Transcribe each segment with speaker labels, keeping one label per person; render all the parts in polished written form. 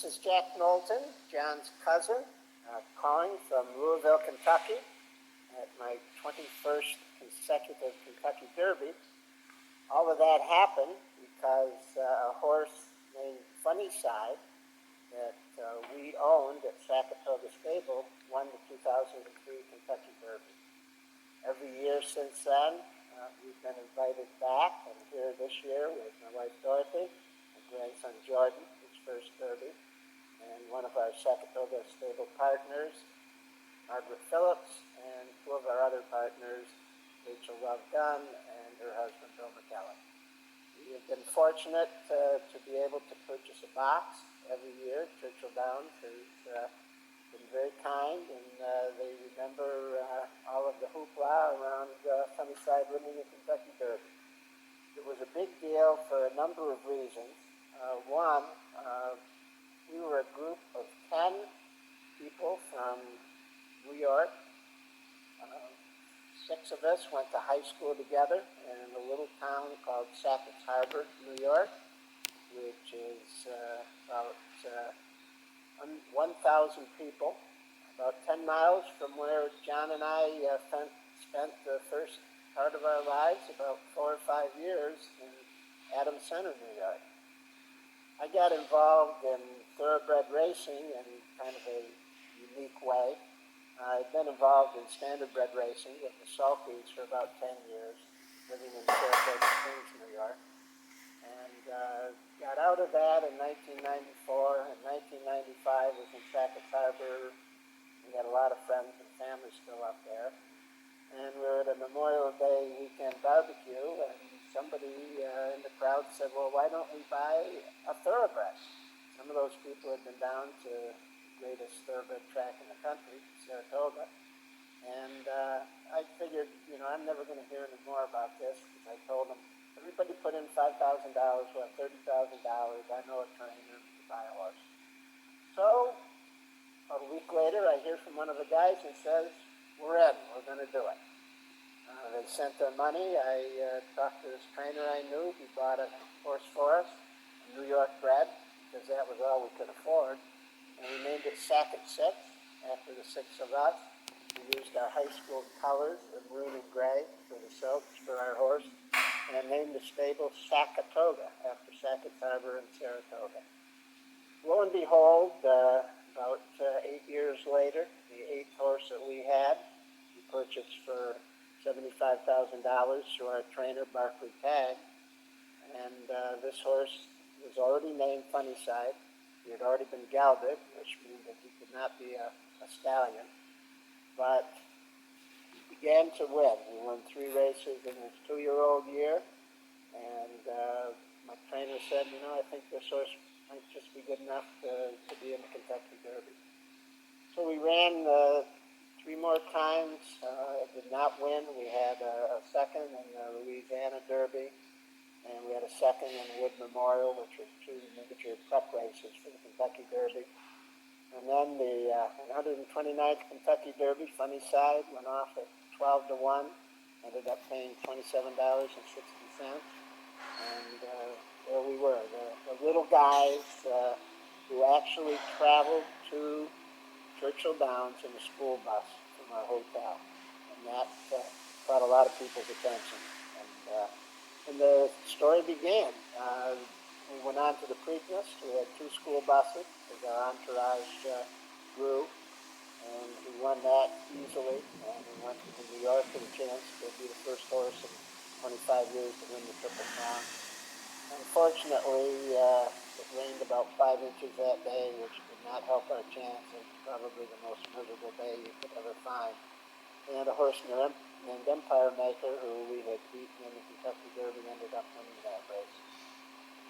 Speaker 1: This is Jack Knowlton, John's cousin, calling from Louisville, Kentucky, at my 21st consecutive Kentucky Derby. All of that happened because a horse named Funny Cide that we owned at Saratoga Stable won the 2003 Kentucky Derby. Every year since then, we've been invited back, and here this year with my wife Dorothy and grandson Jordan, his first Derby, and one of our Saratoga Stable partners, Margaret Phillips, and two of our other partners, Rachel Love Dunn and her husband Bill McKellen. We have been fortunate to be able to purchase a box every year. Churchill Downs has been very kind, and they remember all of the hoopla around Funny Cide winning the Kentucky Derby. It was a big deal for a number of reasons. One, we were a group of 10 people from New York. 6 of us went to high school together in a little town called Sackett's Harbor, New York, which is about 1,000 people, about 10 miles from where John and I spent the first part of our lives, about 4 or 5 years in Adams Center, New York. I got involved in thoroughbred racing in kind of a unique way. I've been involved in standardbred racing with the Sulkies for about 10 years, living in Saratoga Springs, New York. And got out of that in 1994. In 1995 was in Sackett's Harbor. We had a lot of friends and family still up there. And we were at a Memorial Day weekend barbecue, and somebody in the crowd said, well, why don't we buy a thoroughbred? Some of those people had been down to the greatest thoroughbred track in the country, Saratoga. And I figured, I'm never going to hear any more about this, because I told them, everybody put in $5,000, we'll have $30,000. I know a trainer to buy a horse. So, about a week later, I hear from one of the guys who says, we're in, we're going to do it. They sent their money. I talked to this trainer I knew. He bought a horse for us, a New York bred, because that was all we could afford. And we named it Sackett 6, after the 6 of us. We used our high school colors of maroon and gray for the silks for our horse, and named the stable Saratoga, after Sackett's Harbor in Saratoga. Lo and behold, about 8 years later, the 8th horse that we had, we purchased for $75,000 through our trainer, Barclay Tagg. And this horse was already named Funny Cide. He had already been gelded, which means that he could not be a stallion. But he began to win. He won 3 races in his 2-year-old year. And my trainer said, I think this horse might just be good enough to be in the Kentucky Derby. So we ran 3 more times, did not win. We had a second in the Louisiana Derby, and we had a second in Wood Memorial, which were 2 major prep races for the Kentucky Derby. And then the 129th Kentucky Derby, Funny Cide, went off at 12-1, ended up paying $27.60. And there we were, the little guys who actually traveled to Churchill Downs in a school bus from our hotel. And that caught a lot of people's attention. And the story began. We went on to the Preakness. We had 2 school buses as our entourage grew. And we won that easily. And we went to New York with a chance to be the first horse in 25 years to win the Triple Crown. Unfortunately, it rained about 5 inches that day, which did not help our chance. It was probably the most miserable day you could ever find. And a horse named Empire Maker, who we had beaten in the Kentucky Derby, ended up winning that race.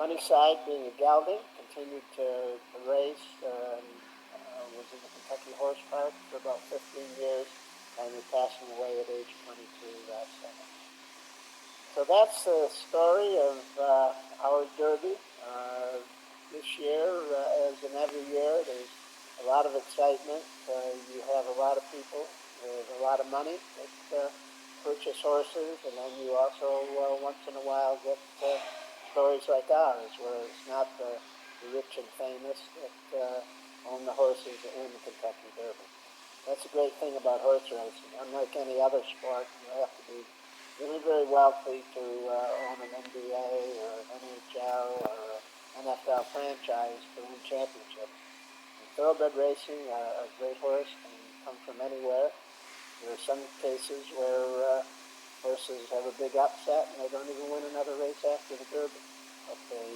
Speaker 1: Funny Cide, being a gelding, continued to race, was in the Kentucky Horse Park for about 15 years, finally passing away at age 22 last summer. So that's the story of our Derby. This year, as in every year, there's a lot of excitement. You have a lot of people with a lot of money that purchase horses, and then you also once in a while get stories like ours, where it's not the the rich and famous that own the horses in the Kentucky Derby. That's a great thing about horse racing. Unlike any other sport, you have to be really very wealthy to own an NBA or an NHL or an NFL franchise to win championships. In thoroughbred racing, a great horse can come from anywhere. There are some cases where horses have a big upset and they don't even win another race after the Derby. But they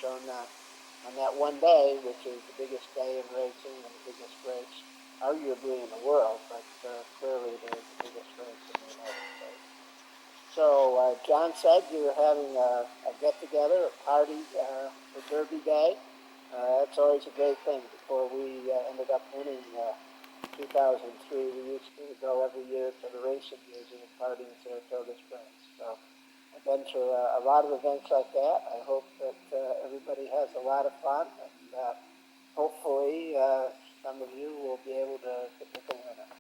Speaker 1: shown on that one day, which is the biggest day in racing and the biggest race, arguably in the world, but clearly the biggest race in the United States. So John said you were having a get-together, a party for Derby Day. That's always a great thing. Before we ended up winning 2003, we used to go every year to the racing museum party in Saratoga Springs. So I've been to a lot of events like that. I hope that everybody has a lot of fun, and hopefully some of you